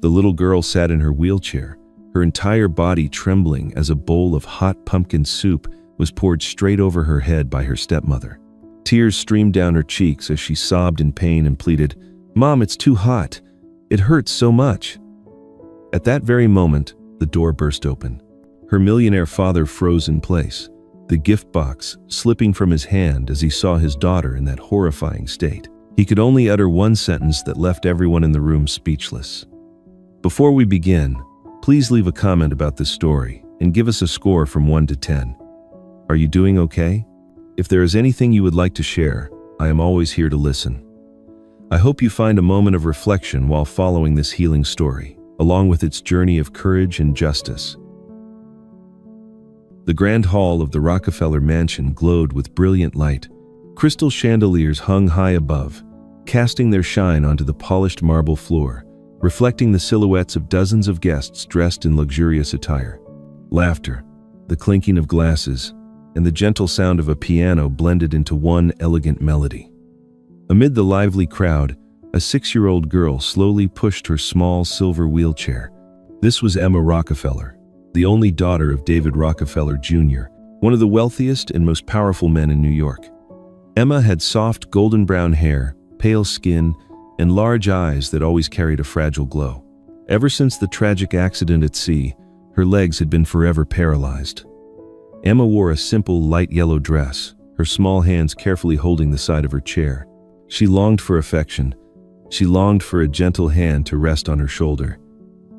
The little girl sat in her wheelchair, her entire body trembling as a bowl of hot pumpkin soup was poured straight over her head by her stepmother. Tears streamed down her cheeks as she sobbed in pain and pleaded, "Mom, it's too hot. It hurts so much." At that very moment, the door burst open. Her millionaire father froze in place, the gift box slipping from his hand as he saw his daughter in that horrifying state. He could only utter one sentence that left everyone in the room speechless. Before we begin, please leave a comment about this story and give us a score from 1 to 10. Are you doing okay? If there is anything you would like to share, I am always here to listen. I hope you find a moment of reflection while following this healing story, along with its journey of courage and justice. The grand hall of the Rockefeller Mansion glowed with brilliant light. Crystal chandeliers hung high above, casting their shine onto the polished marble floor, reflecting the silhouettes of dozens of guests dressed in luxurious attire. Laughter, the clinking of glasses, and the gentle sound of a piano blended into one elegant melody. Amid the lively crowd, a 6-year-old girl slowly pushed her small silver wheelchair. This was Emma Rockefeller, the only daughter of David Rockefeller Jr., one of the wealthiest and most powerful men in New York. Emma had soft golden brown hair, pale skin, and large eyes that always carried a fragile glow. Ever since the tragic accident at sea, her legs had been forever paralyzed. Emma wore a simple light yellow dress, her small hands carefully holding the side of her chair. She longed for affection. She longed for a gentle hand to rest on her shoulder.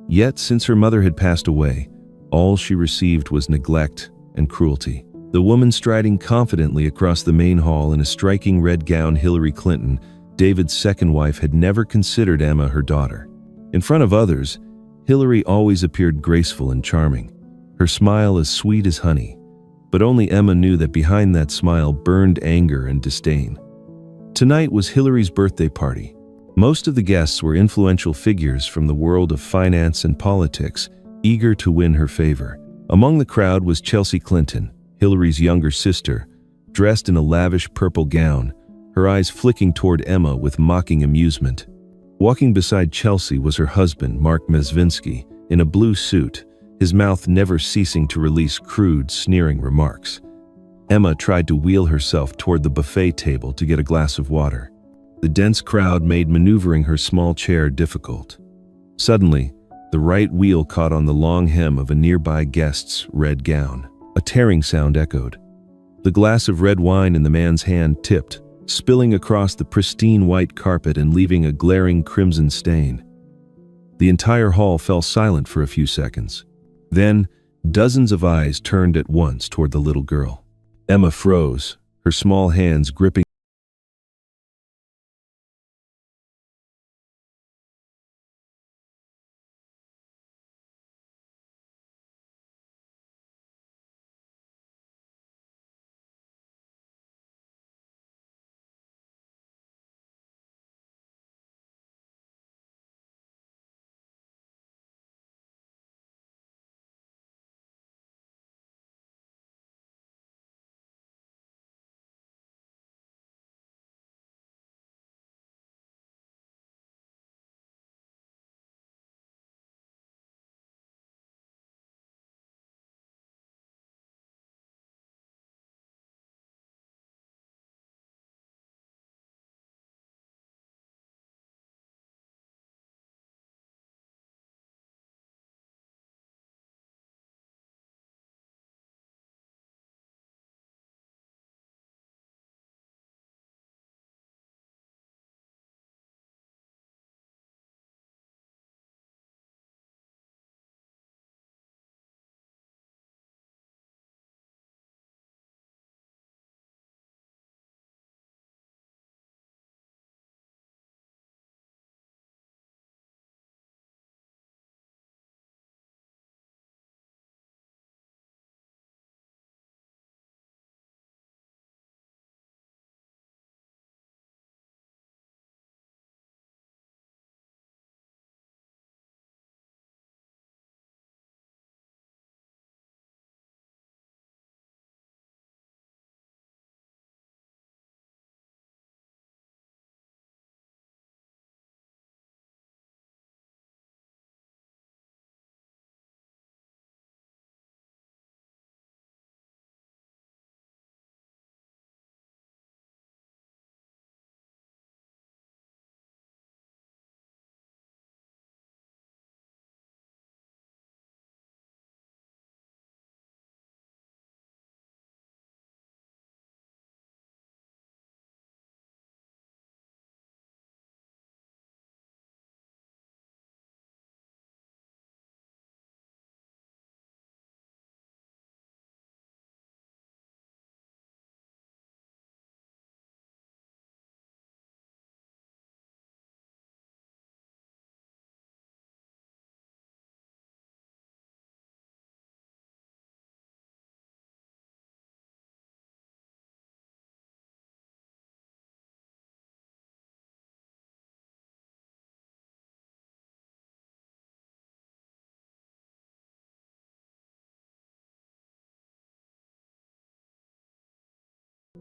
Yet, since her mother had passed away, all she received was neglect and cruelty. The woman striding confidently across the main hall in a striking red gown, Hillary Clinton, David's second wife, had never considered Emma her daughter. In front of others, Hillary always appeared graceful and charming, her smile as sweet as honey. But only Emma knew that behind that smile burned anger and disdain. Tonight was Hillary's birthday party. Most of the guests were influential figures from the world of finance and politics, eager to win her favor. Among the crowd was Chelsea Clinton, Hillary's younger sister, dressed in a lavish purple gown, her eyes flicking toward Emma with mocking amusement. Walking beside Chelsea was her husband, Mark Mezvinsky, in a blue suit, his mouth never ceasing to release crude, sneering remarks. Emma tried to wheel herself toward the buffet table to get a glass of water. The dense crowd made maneuvering her small chair difficult. Suddenly, the right wheel caught on the long hem of a nearby guest's red gown. A tearing sound echoed. The glass of red wine in the man's hand tipped, spilling across the pristine white carpet and leaving a glaring crimson stain. The entire hall fell silent for a few seconds. Then, dozens of eyes turned at once toward the little girl. Emma froze, her small hands gripping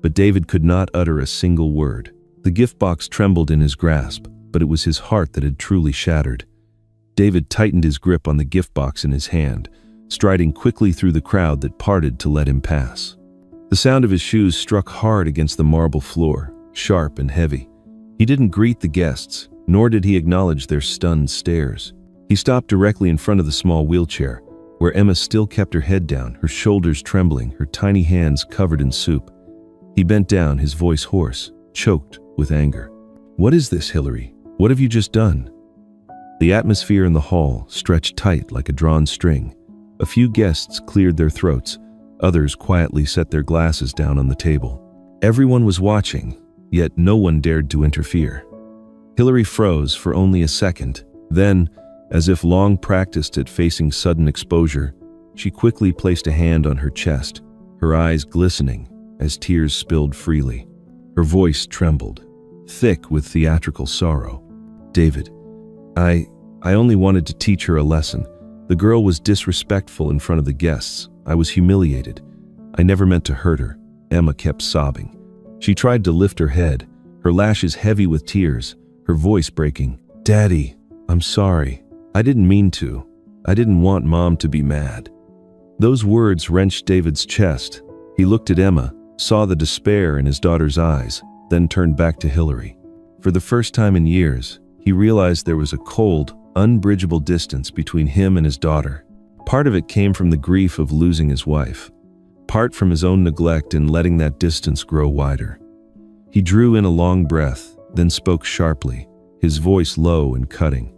but David could not utter a single word. The gift box trembled in his grasp, but it was his heart that had truly shattered. David tightened his grip on the gift box in his hand, striding quickly through the crowd that parted to let him pass. The sound of his shoes struck hard against the marble floor, sharp and heavy. He didn't greet the guests, nor did he acknowledge their stunned stares. He stopped directly in front of the small wheelchair, where Emma still kept her head down, her shoulders trembling, her tiny hands covered in soup. He bent down, his voice hoarse, choked with anger. "What is this, Hillary? What have you just done?" The atmosphere in the hall stretched tight like a drawn string. A few guests cleared their throats, others quietly set their glasses down on the table. Everyone was watching, yet no one dared to interfere. Hillary froze for only a second. Then, as if long practiced at facing sudden exposure, she quickly placed a hand on her chest, her eyes glistening as tears spilled freely. Her voice trembled, thick with theatrical sorrow. "David, I only wanted to teach her a lesson. The girl was disrespectful in front of the guests. I was humiliated. I never meant to hurt her." Emma kept sobbing. She tried to lift her head, her lashes heavy with tears, her voice breaking. "Daddy, I'm sorry. I didn't mean to. I didn't want Mom to be mad." Those words wrenched David's chest. He looked at Emma, saw the despair in his daughter's eyes, then turned back to Hillary. For the first time in years, he realized there was a cold, unbridgeable distance between him and his daughter. Part of it came from the grief of losing his wife, part from his own neglect in letting that distance grow wider. He drew in a long breath, then spoke sharply, his voice low and cutting.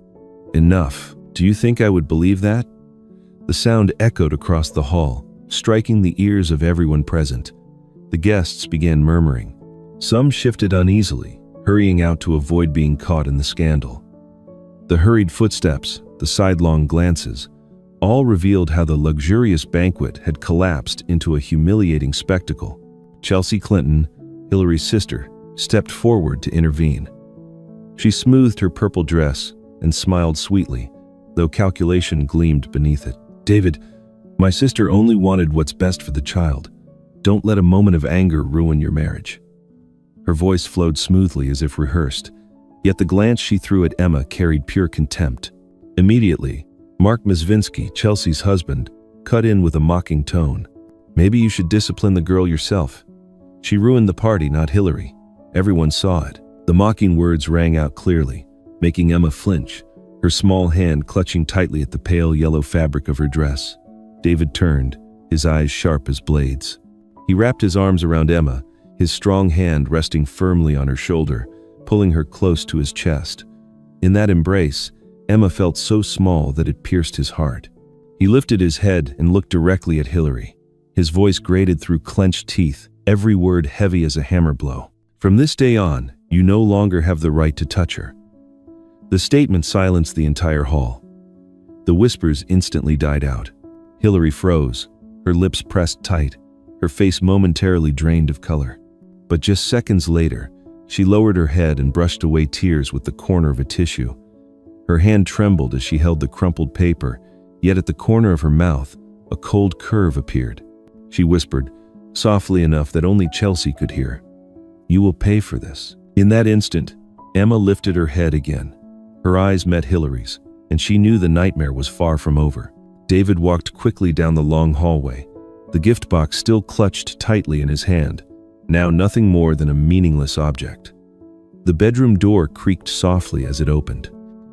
"Enough. Do you think I would believe that?" The sound echoed across the hall, striking the ears of everyone present. The guests began murmuring. Some shifted uneasily, hurrying out to avoid being caught in the scandal. The hurried footsteps, the sidelong glances, all revealed how the luxurious banquet had collapsed into a humiliating spectacle. Chelsea Clinton, Hillary's sister, stepped forward to intervene. She smoothed her purple dress and smiled sweetly, though calculation gleamed beneath it. "David, my sister only wanted what's best for the child. Don't let a moment of anger ruin your marriage." Her voice flowed smoothly as if rehearsed, yet the glance she threw at Emma carried pure contempt. Immediately, Mark Mizvinsky, Chelsea's husband, cut in with a mocking tone. "Maybe you should discipline the girl yourself. She ruined the party, not Hillary. Everyone saw it." The mocking words rang out clearly, making Emma flinch, her small hand clutching tightly at the pale yellow fabric of her dress. David turned, his eyes sharp as blades. He wrapped his arms around Emma, his strong hand resting firmly on her shoulder, pulling her close to his chest. In that embrace, Emma felt so small that it pierced his heart. He lifted his head and looked directly at Hillary. His voice grated through clenched teeth, every word heavy as a hammer blow. "From this day on, you no longer have the right to touch her." The statement silenced the entire hall. The whispers instantly died out. Hillary froze, her lips pressed tight, her face momentarily drained of color. But just seconds later, she lowered her head and brushed away tears with the corner of a tissue. Her hand trembled as she held the crumpled paper, yet at the corner of her mouth, a cold curve appeared. She whispered, softly enough that only Chelsea could hear, "You will pay for this." In that instant, Emma lifted her head again. Her eyes met Hillary's, and she knew the nightmare was far from over. David walked quickly down the long hallway, the gift box still clutched tightly in his hand, now nothing more than a meaningless object. The bedroom door creaked softly as it opened.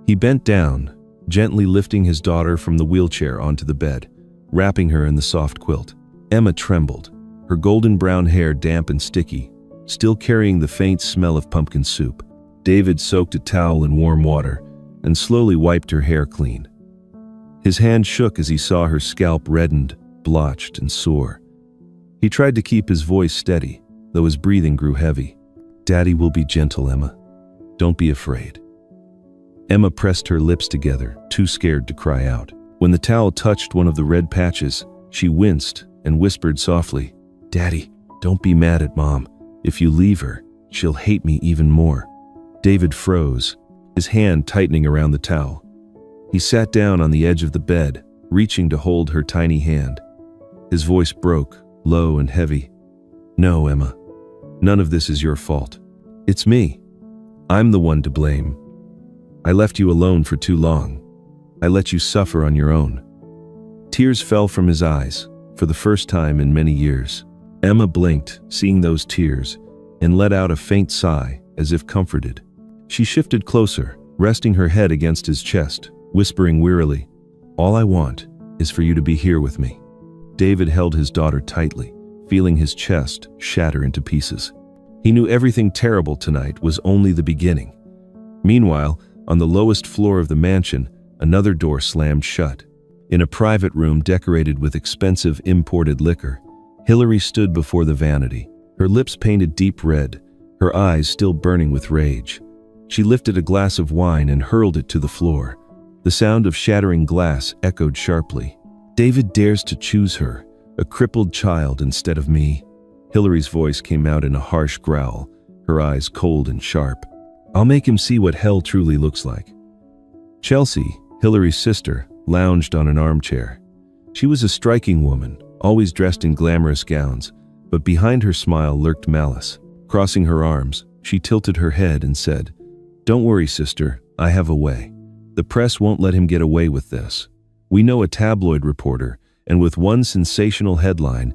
He bent down, gently lifting his daughter from the wheelchair onto the bed, wrapping her in the soft quilt. Emma trembled, her golden brown hair damp and sticky, still carrying the faint smell of pumpkin soup. David soaked a towel in warm water and slowly wiped her hair clean. His hand shook as he saw her scalp reddened, blotched, and sore. He tried to keep his voice steady, though his breathing grew heavy. "Daddy will be gentle, Emma. Don't be afraid." Emma pressed her lips together, too scared to cry out. When the towel touched one of the red patches, she winced and whispered softly, "Daddy, don't be mad at Mom. If you leave her, she'll hate me even more." David froze, his hand tightening around the towel. He sat down on the edge of the bed, reaching to hold her tiny hand. His voice broke, low and heavy. "No, Emma. None of this is your fault. It's me. I'm the one to blame. I left you alone for too long. I let you suffer on your own." Tears fell from his eyes, for the first time in many years. Emma blinked, seeing those tears, and let out a faint sigh, as if comforted. She shifted closer, resting her head against his chest, whispering wearily, "All I want is for you to be here with me." David held his daughter tightly, feeling his chest shatter into pieces. He knew everything terrible tonight was only the beginning. Meanwhile, on the lowest floor of the mansion, another door slammed shut. In a private room decorated with expensive imported liquor, Hillary stood before the vanity, her lips painted deep red, her eyes still burning with rage. She lifted a glass of wine and hurled it to the floor. The sound of shattering glass echoed sharply. "David dares to choose her, a crippled child instead of me." Hillary's voice came out in a harsh growl, her eyes cold and sharp. "I'll make him see what hell truly looks like." Chelsea, Hillary's sister, lounged on an armchair. She was a striking woman, always dressed in glamorous gowns, but behind her smile lurked malice. Crossing her arms, she tilted her head and said, "Don't worry, sister, I have a way. The press won't let him get away with this. We know a tabloid reporter, and with one sensational headline,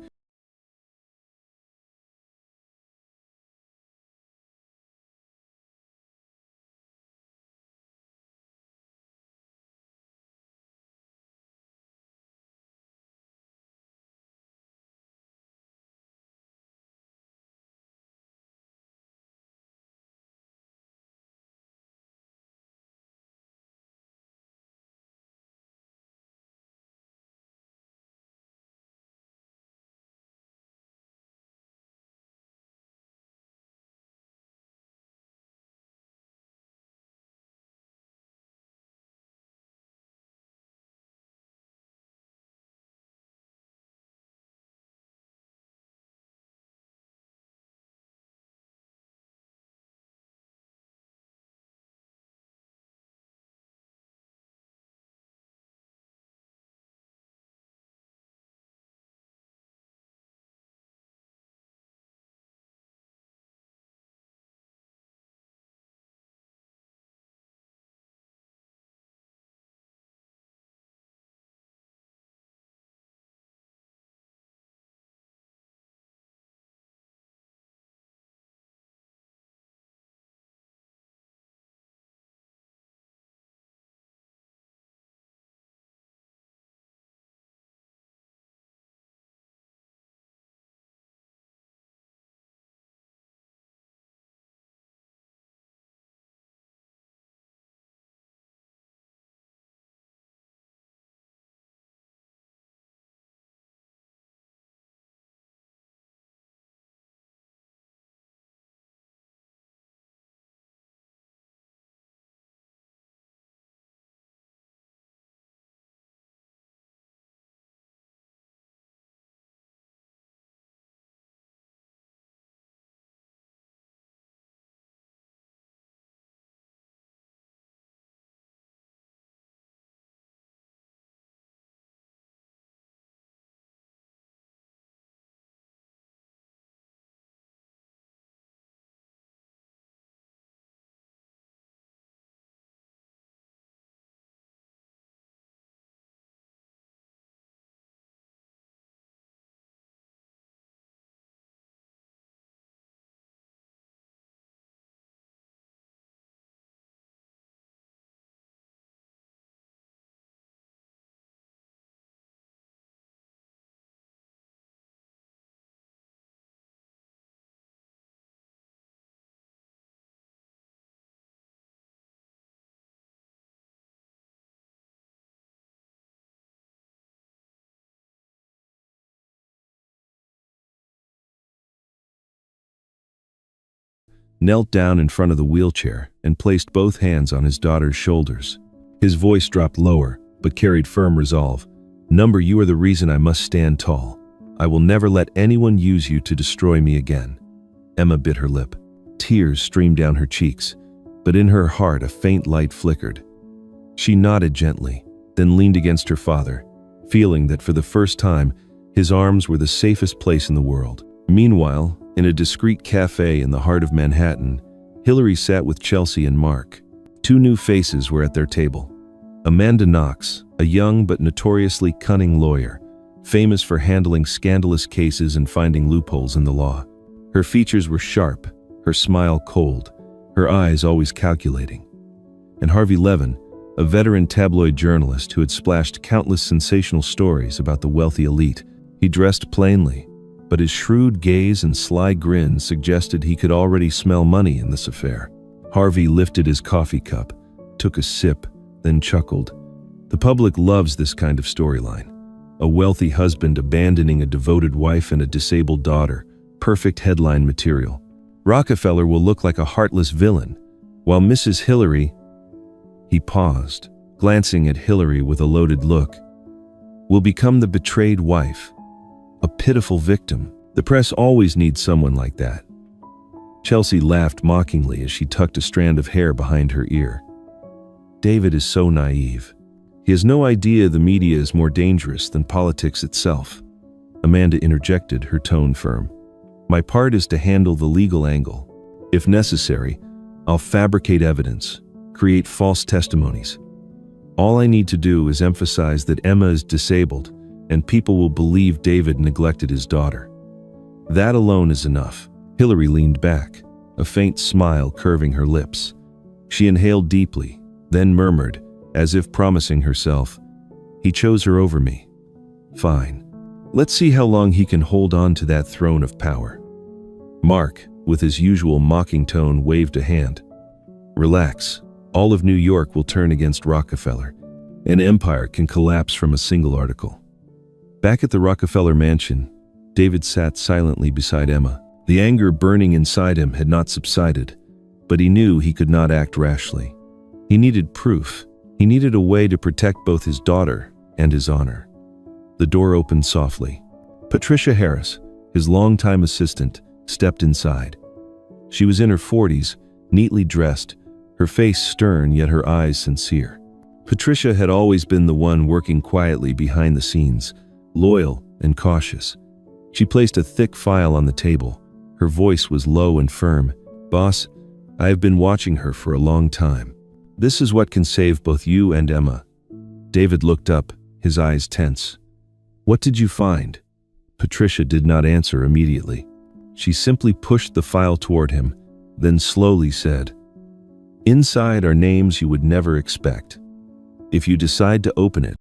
knelt down in front of the wheelchair and placed both hands on his daughter's shoulders. His voice dropped lower, but carried firm resolve. "Number, you are the reason I must stand tall. I will never let anyone use you to destroy me again." Emma bit her lip. Tears streamed down her cheeks, but in her heart a faint light flickered. She nodded gently, then leaned against her father, feeling that for the first time, his arms were the safest place in the world. Meanwhile, In a discreet cafe in the heart of Manhattan, Hillary sat with Chelsea and Mark. Two new faces were at their table. Amanda Knox, a young but notoriously cunning lawyer, famous for handling scandalous cases and finding loopholes in the law. Her features were sharp, her smile cold, her eyes always calculating. And Harvey Levin, a veteran tabloid journalist who had splashed countless sensational stories about the wealthy elite. He dressed plainly, but his shrewd gaze and sly grin suggested he could already smell money in this affair. Harvey lifted his coffee cup, took a sip, then chuckled. The public loves this kind of storyline. A wealthy husband abandoning a devoted wife and a disabled daughter. Perfect headline material. Rockefeller will look like a heartless villain, while Mrs. Hillary... He paused, glancing at Hillary with a loaded look. Will become the betrayed wife. A pitiful victim. The press always needs someone like that. Chelsea laughed mockingly as she tucked a strand of hair behind her ear. David is so naive. He has no idea the media is more dangerous than politics itself. Amanda interjected, her tone firm. My part is to handle the legal angle. If necessary, I'll fabricate evidence, create false testimonies. All I need to do is emphasize that Emma is disabled, and people will believe David neglected his daughter. That alone is enough. Hillary leaned back, a faint smile curving her lips. She inhaled deeply, then murmured, as if promising herself, he chose her over me. Fine. Let's see how long he can hold on to that throne of power. Mark, with his usual mocking tone, waved a hand. Relax. All of New York will turn against Rockefeller. An empire can collapse from a single article. Back at the Rockefeller mansion, David sat silently beside Emma. The anger burning inside him had not subsided, but he knew he could not act rashly. He needed proof. He needed a way to protect both his daughter and his honor. The door opened softly. Patricia Harris, his longtime assistant, stepped inside. She was in her 40s, neatly dressed, her face stern yet her eyes sincere. Patricia had always been the one working quietly behind the scenes, loyal and cautious. She placed a thick file on the table. Her voice was low and firm. Boss, I have been watching her for a long time. This is what can save both you and Emma. David looked up, his eyes tense. What did you find? Patricia did not answer immediately. She simply pushed the file toward him, then slowly said, Inside are names you would never expect. If you decide to open it,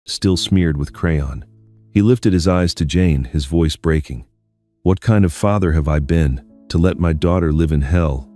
still smeared with crayon. He lifted his eyes to Jane, his voice breaking. "What kind of father have I been, to let my daughter live in hell,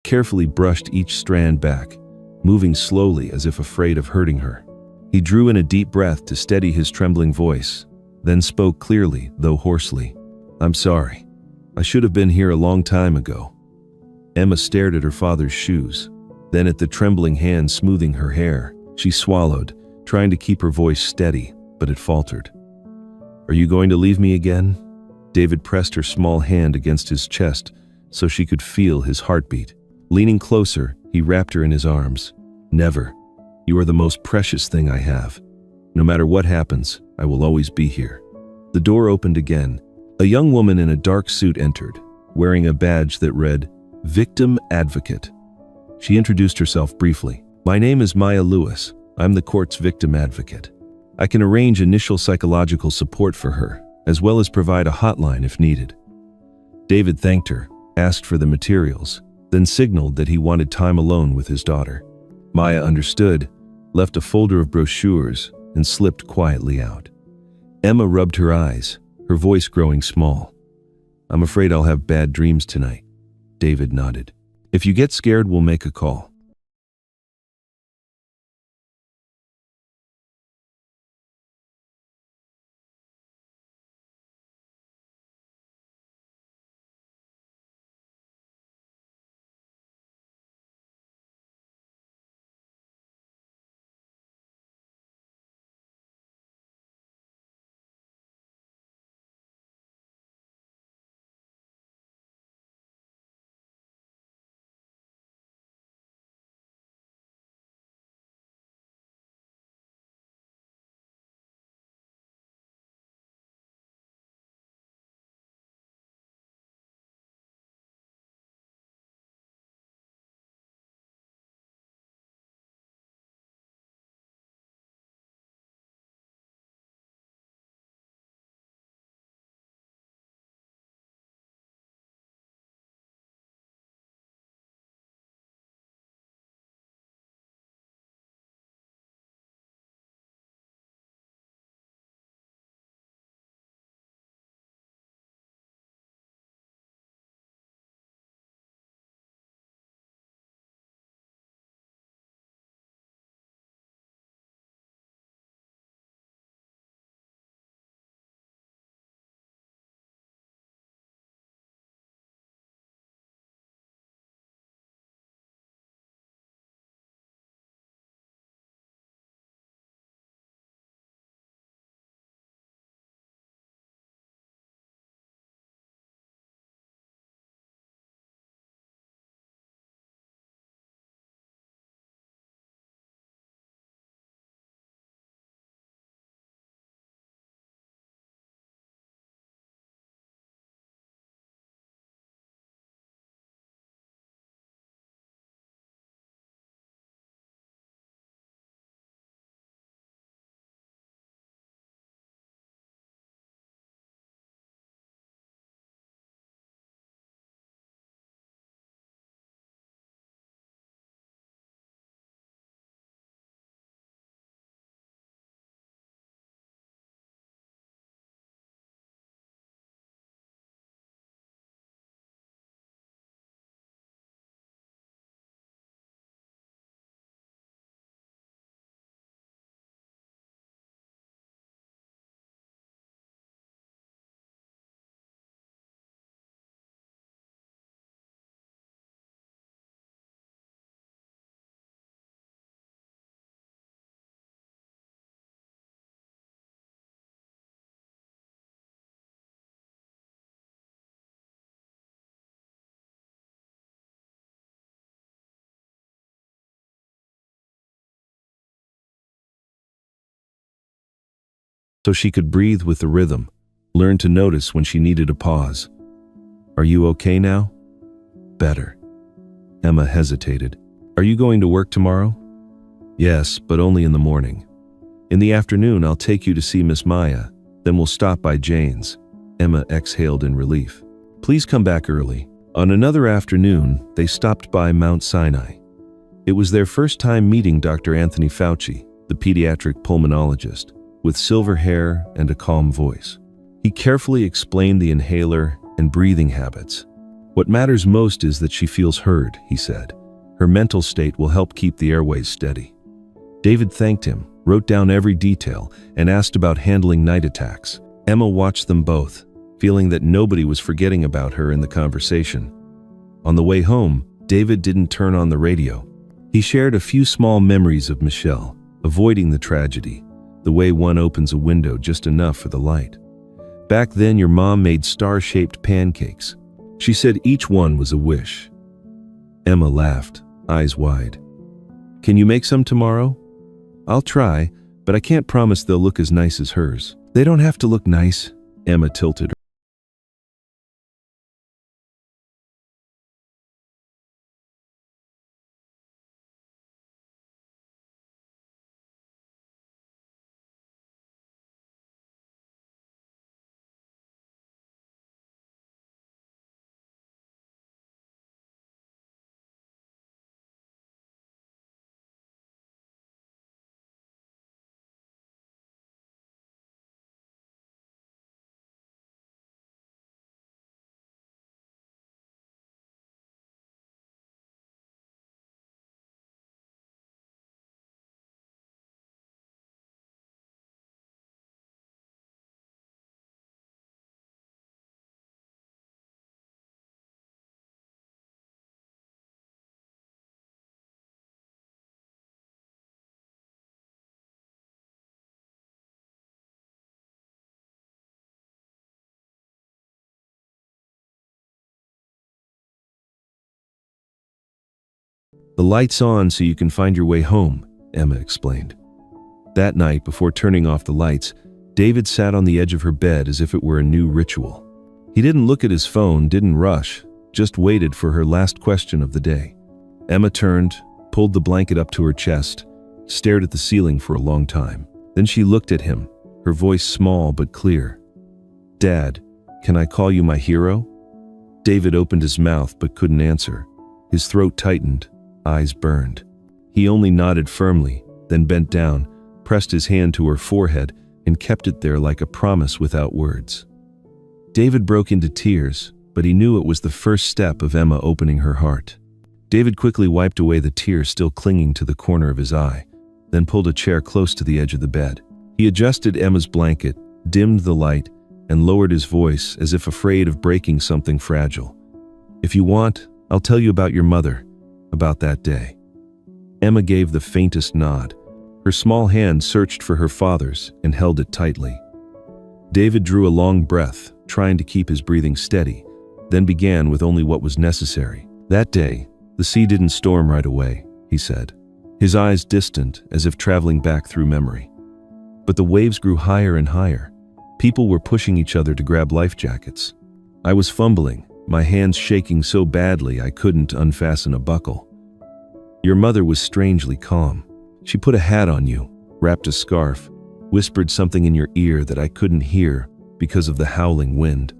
carefully brushed each strand back, moving slowly as if afraid of hurting her. He drew in a deep breath to steady his trembling voice, then spoke clearly, though hoarsely. "I'm sorry. I should have been here a long time ago." Emma stared at her father's shoes, then at the trembling hand smoothing her hair. She swallowed, trying to keep her voice steady, but it faltered. "Are you going to leave me again?" David pressed her small hand against his chest so she could feel his heartbeat. Leaning closer, he wrapped her in his arms. "Never. You are the most precious thing I have. No matter what happens, I will always be here." The door opened again. A young woman in a dark suit entered, wearing a badge that read, "Victim Advocate." She introduced herself briefly. "My name is Maya Lewis. I'm the court's victim advocate. I can arrange initial psychological support for her, as well as provide a hotline if needed." David thanked her, asked for the materials, then signaled that he wanted time alone with his daughter. Maya understood, left a folder of brochures, and slipped quietly out. Emma rubbed her eyes, her voice growing small. "I'm afraid I'll have bad dreams tonight." David nodded. "If you get scared, we'll make a call." So she could breathe with the rhythm, learn to notice when she needed a pause. "Are you okay now?" "Better." Emma hesitated. "Are you going to work tomorrow?" "Yes, but only in the morning. In the afternoon, I'll take you to see Miss Maya, then we'll stop by Jane's." Emma exhaled in relief. "Please come back early." On another afternoon, they stopped by Mount Sinai. It was their first time meeting Dr. Anthony Fauci, the pediatric pulmonologist, with silver hair and a calm voice. He carefully explained the inhaler and breathing habits. What matters most is that she feels heard, he said. Her mental state will help keep the airways steady. David thanked him, wrote down every detail, and asked about handling night attacks. Emma watched them both, feeling that nobody was forgetting about her in the conversation. On the way home, David didn't turn on the radio. He shared a few small memories of Michelle, avoiding the tragedy, the way one opens a window just enough for the light. Back then, your mom made star-shaped pancakes. She said each one was a wish. Emma laughed, eyes wide. Can you make some tomorrow? I'll try, but I can't promise they'll look as nice as hers. They don't have to look nice, Emma tilted. The light's on so you can find your way home, Emma explained. That night, before turning off the lights, David sat on the edge of her bed as if it were a new ritual. He didn't look at his phone, didn't rush, just waited for her last question of the day. Emma turned, pulled the blanket up to her chest, stared at the ceiling for a long time. Then she looked at him, her voice small but clear. Dad, can I call you my hero? David opened his mouth but couldn't answer. His throat tightened, eyes burned. He only nodded firmly, then bent down, pressed his hand to her forehead, and kept it there like a promise without words. David broke into tears, but he knew it was the first step of Emma opening her heart. David quickly wiped away the tears still clinging to the corner of his eye, then pulled a chair close to the edge of the bed. He adjusted Emma's blanket, dimmed the light, and lowered his voice as if afraid of breaking something fragile. If you want, I'll tell you about your mother, about that day. Emma gave the faintest nod. Her small hand searched for her father's and held it tightly. David drew a long breath, trying to keep his breathing steady, then began with only what was necessary. That day, the sea didn't storm right away, he said, his eyes distant as if traveling back through memory. But the waves grew higher and higher. People were pushing each other to grab life jackets. I was fumbling, my hands shaking so badly I couldn't unfasten a buckle. Your mother was strangely calm. She put a hat on you, wrapped a scarf, whispered something in your ear that I couldn't hear because of the howling wind.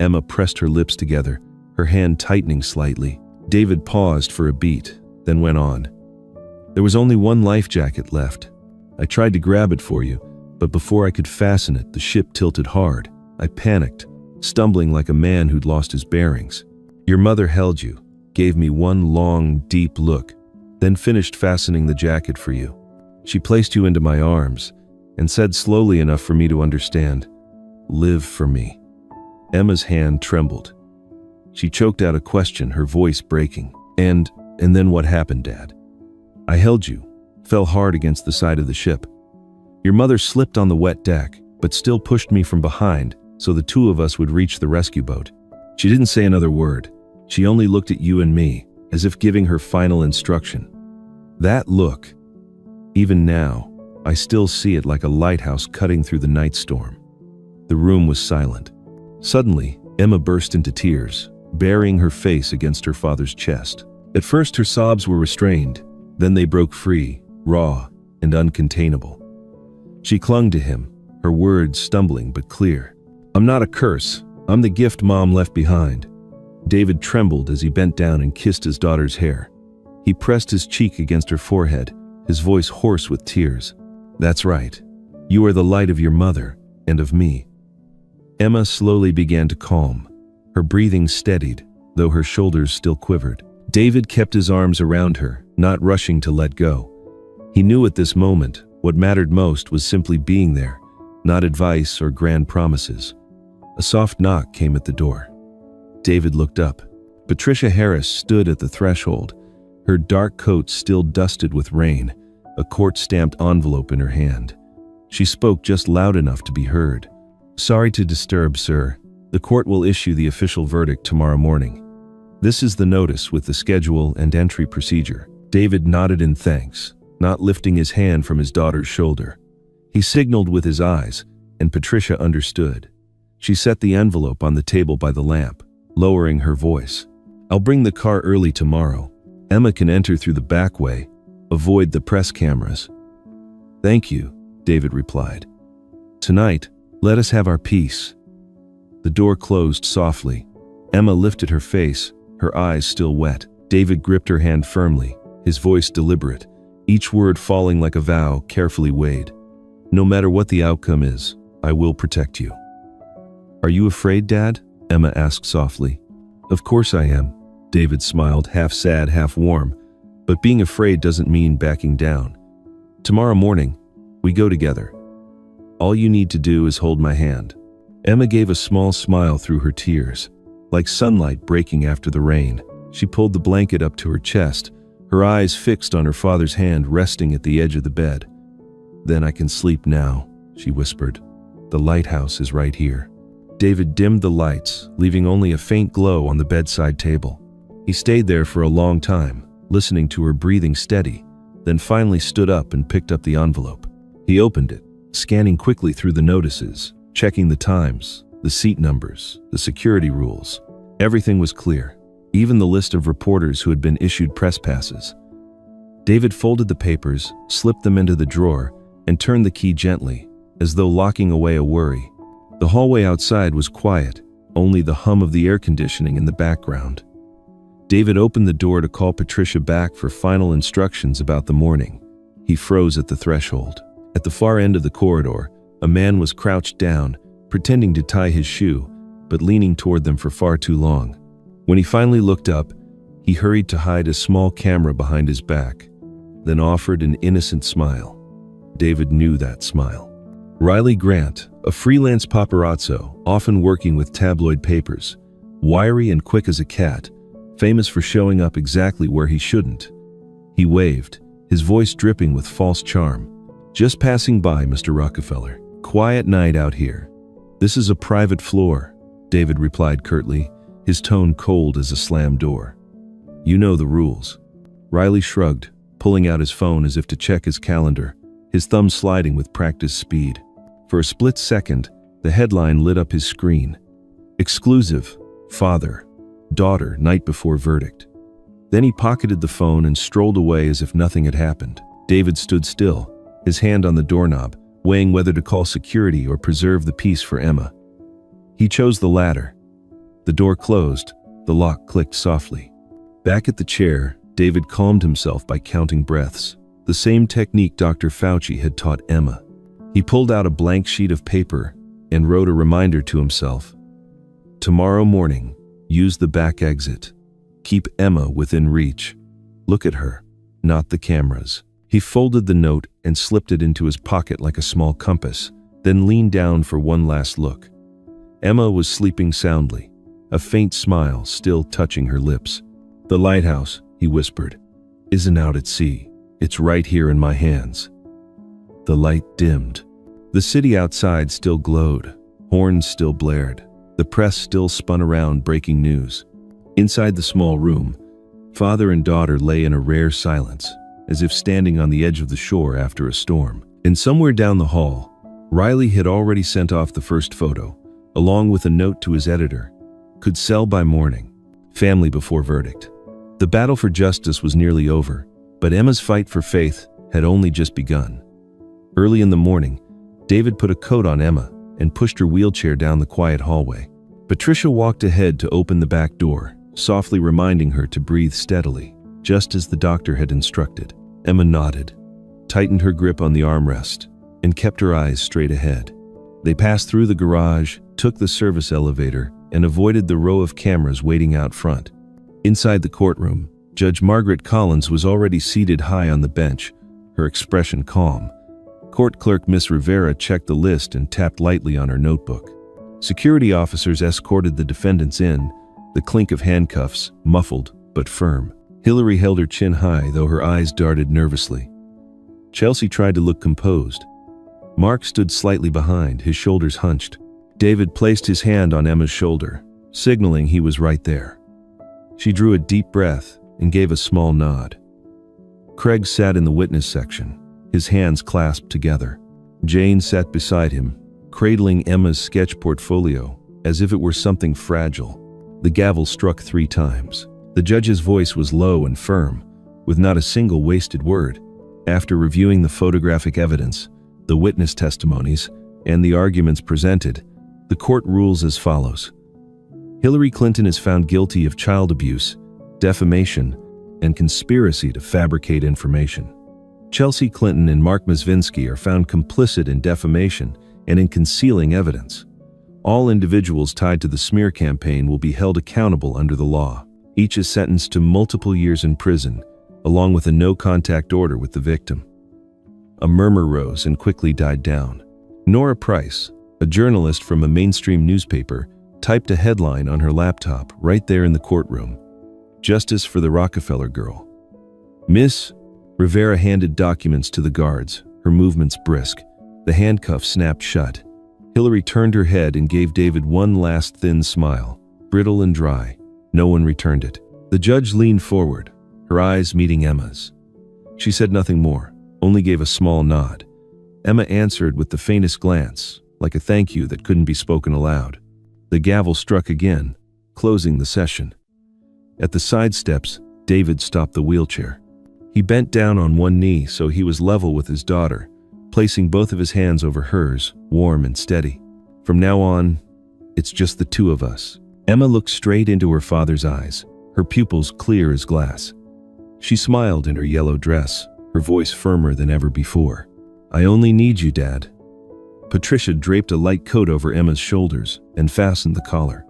Emma pressed her lips together, her hand tightening slightly. David paused for a beat, then went on. There was only one life jacket left. I tried to grab it for you, but before I could fasten it, the ship tilted hard. I panicked, stumbling like a man who'd lost his bearings. Your mother held you, gave me one long, deep look, then finished fastening the jacket for you. She placed you into my arms and said slowly enough for me to understand, "Live for me." Emma's hand trembled. She choked out a question, her voice breaking. And then what happened, Dad? I held you, fell hard against the side of the ship. Your mother slipped on the wet deck, but still pushed me from behind so the two of us would reach the rescue boat. She didn't say another word. She only looked at you and me, as if giving her final instruction. That look, even now, I still see it like a lighthouse cutting through the night storm. The room was silent. Suddenly, Emma burst into tears, burying her face against her father's chest. At first, her sobs were restrained, then they broke free, raw and uncontainable. She clung to him, her words stumbling but clear. I'm not a curse. I'm the gift Mom left behind. David trembled as he bent down and kissed his daughter's hair. He pressed his cheek against her forehead, his voice hoarse with tears. That's right. You are the light of your mother and of me. Emma slowly began to calm. Her breathing steadied, though her shoulders still quivered. David kept his arms around her, not rushing to let go. He knew at this moment what mattered most was simply being there, not advice or grand promises. A soft knock came at the door. David looked up. Patricia Harris stood at the threshold, her dark coat still dusted with rain, a court-stamped envelope in her hand. She spoke just loud enough to be heard. "Sorry to disturb, sir. The court will issue the official verdict tomorrow morning. This is the notice with the schedule and entry procedure." David nodded in thanks, not lifting his hand from his daughter's shoulder. He signaled with his eyes, and Patricia understood. She set the envelope on the table by the lamp, lowering her voice. "I'll bring the car early tomorrow. Emma can enter through the back way. Avoid the press cameras." "Thank you," David replied. "Tonight, let us have our peace." The door closed softly. Emma lifted her face, her eyes still wet. David gripped her hand firmly, his voice deliberate, each word falling like a vow carefully weighed. "No matter what the outcome is, I will protect you." "Are you afraid, Dad?" Emma asked softly. "Of course I am." David smiled, half sad, half warm. "But being afraid doesn't mean backing down. Tomorrow morning, we go together. All you need to do is hold my hand." Emma gave a small smile through her tears, like sunlight breaking after the rain. She pulled the blanket up to her chest, her eyes fixed on her father's hand resting at the edge of the bed. "Then I can sleep now," she whispered. "The lighthouse is right here." David dimmed the lights, leaving only a faint glow on the bedside table. He stayed there for a long time, listening to her breathing steady, then finally stood up and picked up the envelope. He opened it, scanning quickly through the notices, checking the times, the seat numbers, the security rules. Everything was clear, even the list of reporters who had been issued press passes. David folded the papers, slipped them into the drawer, and turned the key gently, as though locking away a worry. The hallway outside was quiet, only the hum of the air conditioning in the background. David opened the door to call Patricia back for final instructions about the morning. He froze at the threshold. At the far end of the corridor, a man was crouched down, pretending to tie his shoe, but leaning toward them for far too long. When he finally looked up, he hurried to hide a small camera behind his back, then offered an innocent smile. David knew that smile. Riley Grant, a freelance paparazzo, often working with tabloid papers, wiry and quick as a cat, famous for showing up exactly where he shouldn't. He waved, his voice dripping with false charm. "Just passing by, Mr. Rockefeller. Quiet night out here." "This is a private floor," David replied curtly, his tone cold as a slammed door. "You know the rules." Riley shrugged, pulling out his phone as if to check his calendar, his thumb sliding with practiced speed. For a split second, the headline lit up his screen. "Exclusive, Father, Daughter, night before verdict." Then he pocketed the phone and strolled away as if nothing had happened. David stood still, his hand on the doorknob, weighing whether to call security or preserve the peace for Emma. He chose the latter. The door closed, the lock clicked softly. Back at the chair, David calmed himself by counting breaths, the same technique Dr. Fauci had taught Emma. He pulled out a blank sheet of paper and wrote a reminder to himself. "Tomorrow morning, use the back exit. Keep Emma within reach. Look at her, not the cameras." He folded the note and slipped it into his pocket like a small compass, then leaned down for one last look. Emma was sleeping soundly, a faint smile still touching her lips. "The lighthouse," he whispered, "isn't out at sea. It's right here in my hands." The light dimmed. The city outside still glowed, horns still blared, the press still spun around breaking news. Inside the small room, father and daughter lay in a rare silence, as if standing on the edge of the shore after a storm. And somewhere down the hall, Riley had already sent off the first photo, along with a note to his editor. "Could sell by morning. Family before verdict." The battle for justice was nearly over, but Emma's fight for faith had only just begun. Early in the morning, David put a coat on Emma and pushed her wheelchair down the quiet hallway. Patricia walked ahead to open the back door, softly reminding her to breathe steadily, just as the doctor had instructed. Emma nodded, tightened her grip on the armrest, and kept her eyes straight ahead. They passed through the garage, took the service elevator, and avoided the row of cameras waiting out front. Inside the courtroom, Judge Margaret Collins was already seated high on the bench, her expression calm. Court clerk Miss Rivera checked the list and tapped lightly on her notebook. Security officers escorted the defendants in, the clink of handcuffs, muffled but firm. Hillary held her chin high, though her eyes darted nervously. Chelsea tried to look composed. Mark stood slightly behind, his shoulders hunched. David placed his hand on Emma's shoulder, signaling he was right there. She drew a deep breath and gave a small nod. Craig sat in the witness section, his hands clasped together. Jane sat beside him, cradling Emma's sketch portfolio as if it were something fragile. The gavel struck 3 times. The judge's voice was low and firm, with not a single wasted word. After reviewing the photographic evidence, the witness testimonies, and the arguments presented, the court rules as follows. Hillary Clinton is found guilty of child abuse, defamation, and conspiracy to fabricate information. Chelsea Clinton and Mark Masvinsky are found complicit in defamation and in concealing evidence. All individuals tied to the smear campaign will be held accountable under the law. Each is sentenced to multiple years in prison, along with a no-contact order with the victim. A murmur rose and quickly died down. Nora Price, a journalist from a mainstream newspaper, typed a headline on her laptop right there in the courtroom. Justice for the Rockefeller girl. Miss Rivera handed documents to the guards, her movements brisk. The handcuffs snapped shut. Hillary turned her head and gave David one last thin smile, brittle and dry. No one returned it. The judge leaned forward, her eyes meeting Emma's. She said nothing more, only gave a small nod. Emma answered with the faintest glance, like a thank you that couldn't be spoken aloud. The gavel struck again, closing the session. At the side steps, David stopped the wheelchair. He bent down on one knee so he was level with his daughter, placing both of his hands over hers, warm and steady. From now on, it's just the two of us. Emma looked straight into her father's eyes, her pupils clear as glass. She smiled in her yellow dress, her voice firmer than ever before. I only need you, Dad. Patricia draped a light coat over Emma's shoulders and fastened the collar.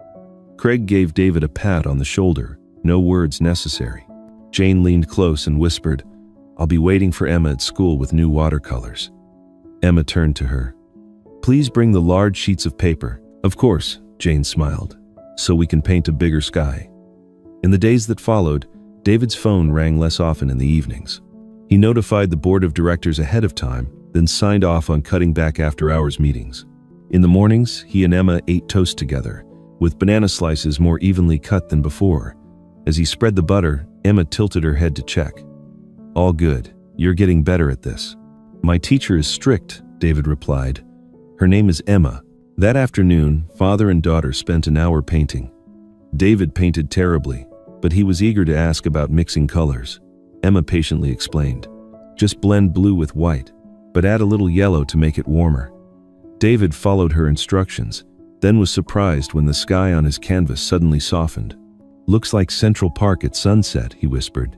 Craig gave David a pat on the shoulder, no words necessary. Jane leaned close and whispered, I'll be waiting for Emma at school with new watercolors. Emma turned to her. Please bring the large sheets of paper. Of course, Jane smiled, so we can paint a bigger sky. In the days that followed, David's phone rang less often in the evenings. He notified the board of directors ahead of time, then signed off on cutting back after-hours meetings. In the mornings, he and Emma ate toast together, with banana slices more evenly cut than before. As he spread the butter, Emma tilted her head to check. All good. You're getting better at this. My teacher is strict, David replied. Her name is Emma. That afternoon, father and daughter spent an hour painting. David painted terribly, but he was eager to ask about mixing colors. Emma patiently explained. Just blend blue with white, but add a little yellow to make it warmer. David followed her instructions, then was surprised when the sky on his canvas suddenly softened. Looks like Central Park at sunset, he whispered.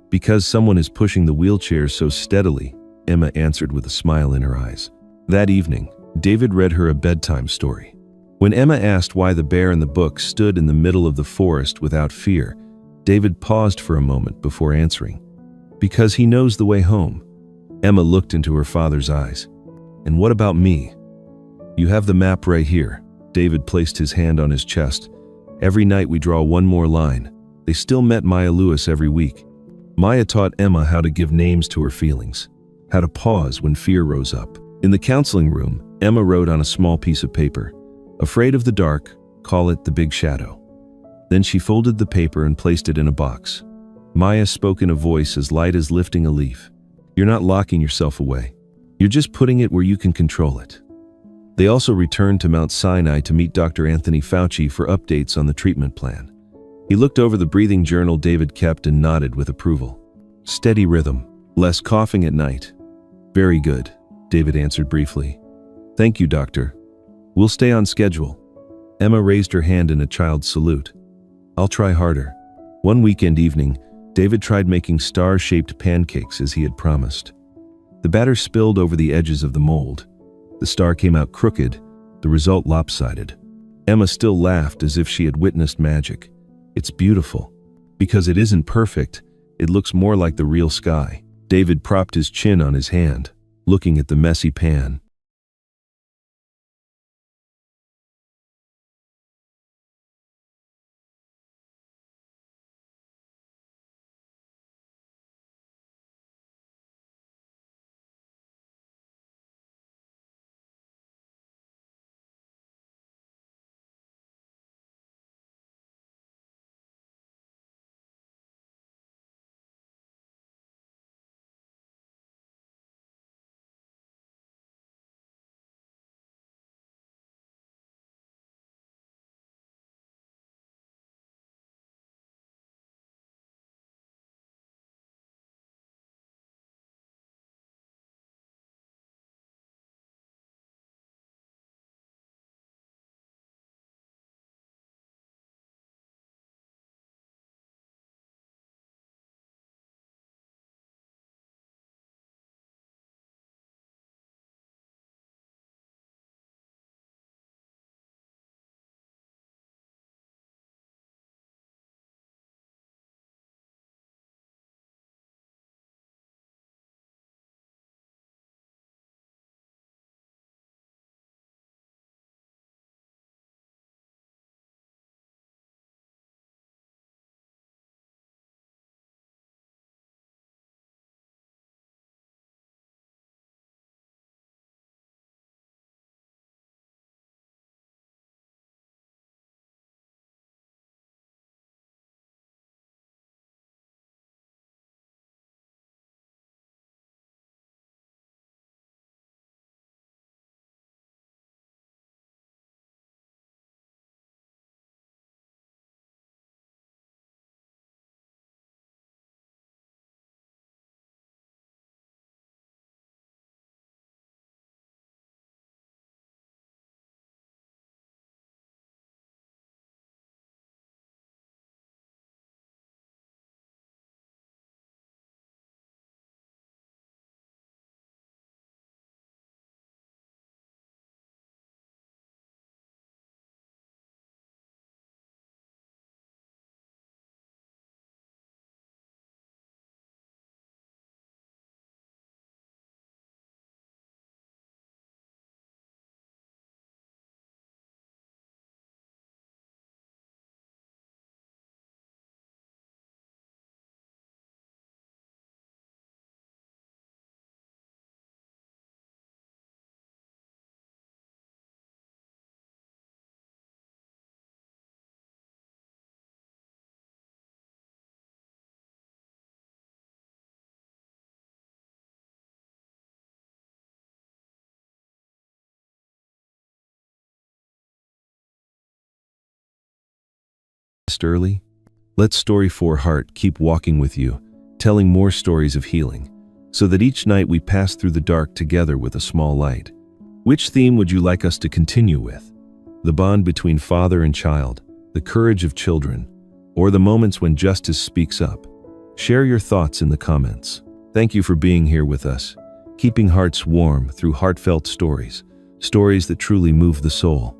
Because someone is pushing the wheelchair so steadily, Emma answered with a smile in her eyes. That evening, David read her a bedtime story. When Emma asked why the bear in the book stood in the middle of the forest without fear, David paused for a moment before answering. Because he knows the way home. Emma looked into her father's eyes. And what about me? You have the map right here. David placed his hand on his chest. Every night we draw one more line. They still met Maya Lewis every week. Maya taught Emma how to give names to her feelings, how to pause when fear rose up. In the counseling room, Emma wrote on a small piece of paper, "Afraid of the dark, call it the big shadow." Then she folded the paper and placed it in a box. Maya spoke in a voice as light as lifting a leaf. You're not locking yourself away. You're just putting it where you can control it. They also returned to Mount Sinai to meet Dr. Anthony Fauci for updates on the treatment plan. He looked over the breathing journal David kept and nodded with approval. Steady rhythm, less coughing at night. Very good, David answered briefly. Thank you, doctor. We'll stay on schedule. Emma raised her hand in a child's salute. I'll try harder. One weekend evening, David tried making star-shaped pancakes as he had promised. The batter spilled over the edges of the mold. The star came out crooked, the result lopsided. Emma still laughed as if she had witnessed magic. It's beautiful. Because it isn't perfect, it looks more like the real sky. David propped his chin on his hand, looking at the messy pan. Early? Let Story 4 Heart keep walking with you, telling more stories of healing, so that each night we pass through the dark together with a small light. Which theme would you like us to continue with? The bond between father and child, the courage of children, or the moments when justice speaks up? Share your thoughts in the comments. Thank you for being here with us, keeping hearts warm through heartfelt stories, stories that truly move the soul.